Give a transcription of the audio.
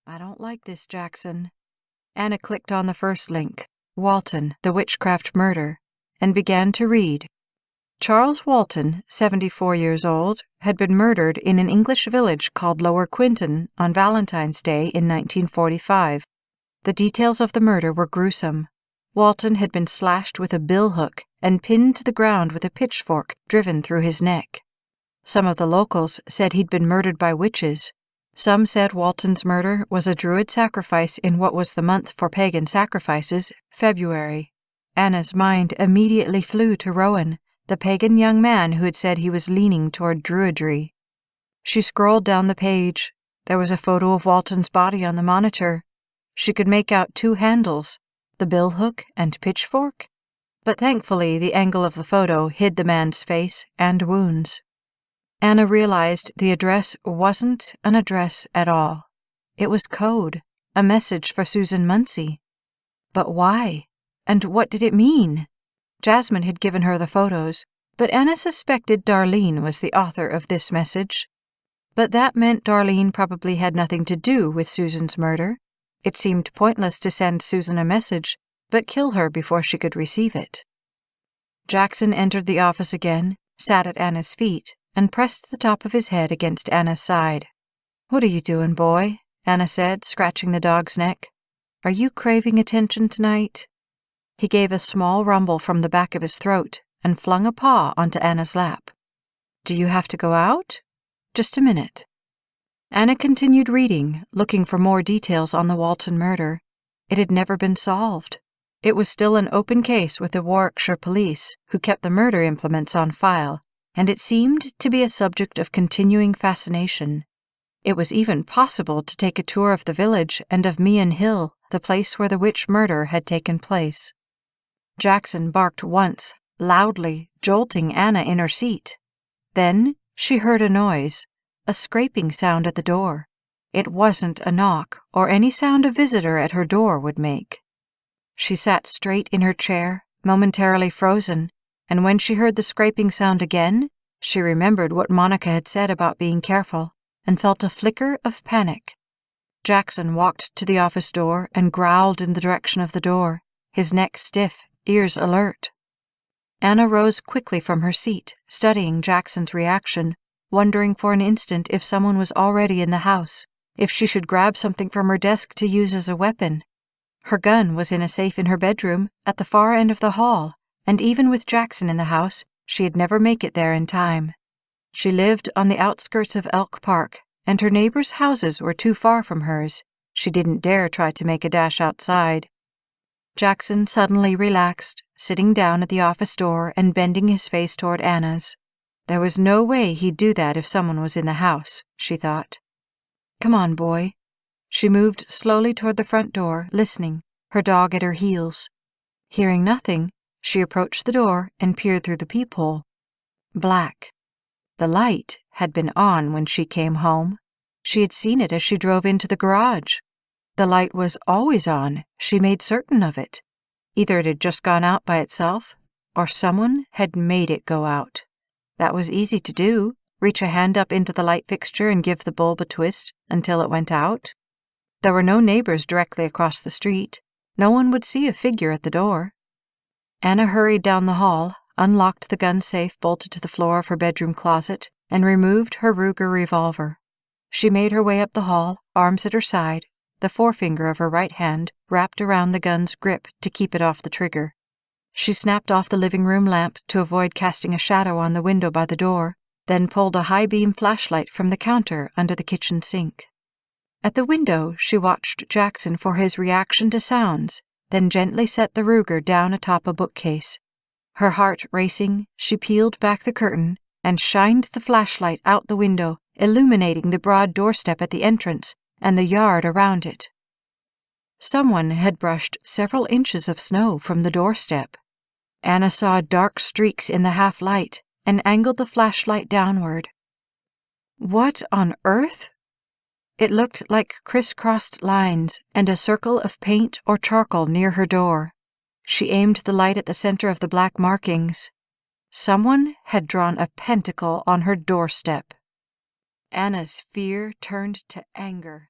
I don't like this, Jackson. Anna clicked on the first link, Walton, the Witchcraft Murder, and began to read. Charles Walton, 74 years old, had been murdered in an English village called Lower Quinton on Valentine's Day in 1945. The details of the murder were gruesome. Walton had been slashed with a billhook and pinned to the ground with a pitchfork driven through his neck. Some of the locals said he'd been murdered by witches. Some said Walton's murder was a druid sacrifice in what was the month for pagan sacrifices, February. Anna's mind immediately flew to Rowan, the pagan young man who had said he was leaning toward druidry. She scrolled down the page. There was a photo of Walton's body on the monitor. She could make out two handles, the billhook and pitchfork, but thankfully the angle of the photo hid the man's face and wounds. Anna realized the address wasn't an address at all. It was code, a message for Susan Munsey. But why? And what did it mean? Jasmine had given her the photos, but Anna suspected Darlene was the author of this message. But that meant Darlene probably had nothing to do with Susan's murder. It seemed pointless to send Susan a message, but kill her before she could receive it. Jackson entered the office again, sat at Anna's feet, and pressed the top of his head against Anna's side. "What are you doing, boy?" Anna said, scratching the dog's neck. "Are you craving attention tonight?" He gave a small rumble from the back of his throat and flung a paw onto Anna's lap. "Do you have to go out?" "Just a minute." Anna continued reading, looking for more details on the Walton murder. It had never been solved. It was still an open case with the Warwickshire police, who kept the murder implements on file, and it seemed to be a subject of continuing fascination. It was even possible to take a tour of the village and of Meehan Hill, the place where the witch murder had taken place. Jackson barked once, loudly, jolting Anna in her seat. Then she heard a noise, a scraping sound at the door. It wasn't a knock or any sound a visitor at her door would make. She sat straight in her chair, momentarily frozen, and when she heard the scraping sound again, she remembered what Monica had said about being careful and felt a flicker of panic. Jackson walked to the office door and growled in the direction of the door, his neck stiff, ears alert. Anna rose quickly from her seat, studying Jackson's reaction, wondering for an instant if someone was already in the house, if she should grab something from her desk to use as a weapon. Her gun was in a safe in her bedroom at the far end of the hall, and even with Jackson in the house, she'd never make it there in time. She lived on the outskirts of Elk Park, and her neighbors' houses were too far from hers. She didn't dare try to make a dash outside. Jackson suddenly relaxed, sitting down at the office door and bending his face toward Anna's. There was no way he'd do that if someone was in the house, she thought. "Come on, boy." She moved slowly toward the front door, listening, her dog at her heels. Hearing nothing, she approached the door and peered through the peephole. Black. The light had been on when she came home. She had seen it as she drove into the garage. The light was always on, she made certain of it. Either it had just gone out by itself, or someone had made it go out. That was easy to do, reach a hand up into the light fixture and give the bulb a twist until it went out. There were no neighbors directly across the street. No one would see a figure at the door. Anna hurried down the hall, unlocked the gun safe bolted to the floor of her bedroom closet, and removed her Ruger revolver. She made her way up the hall, arms at her side, the forefinger of her right hand wrapped around the gun's grip to keep it off the trigger. She snapped off the living room lamp to avoid casting a shadow on the window by the door, then pulled a high-beam flashlight from the counter under the kitchen sink. At the window, she watched Jackson for his reaction to sounds, then gently set the Ruger down atop a bookcase. Her heart racing, she peeled back the curtain and shined the flashlight out the window, illuminating the broad doorstep at the entrance and the yard around it. Someone had brushed several inches of snow from the doorstep. Anna saw dark streaks in the half-light and angled the flashlight downward. What on earth? It looked like crisscrossed lines and a circle of paint or charcoal near her door. She aimed the light at the center of the black markings. Someone had drawn a pentacle on her doorstep. Anna's fear turned to anger.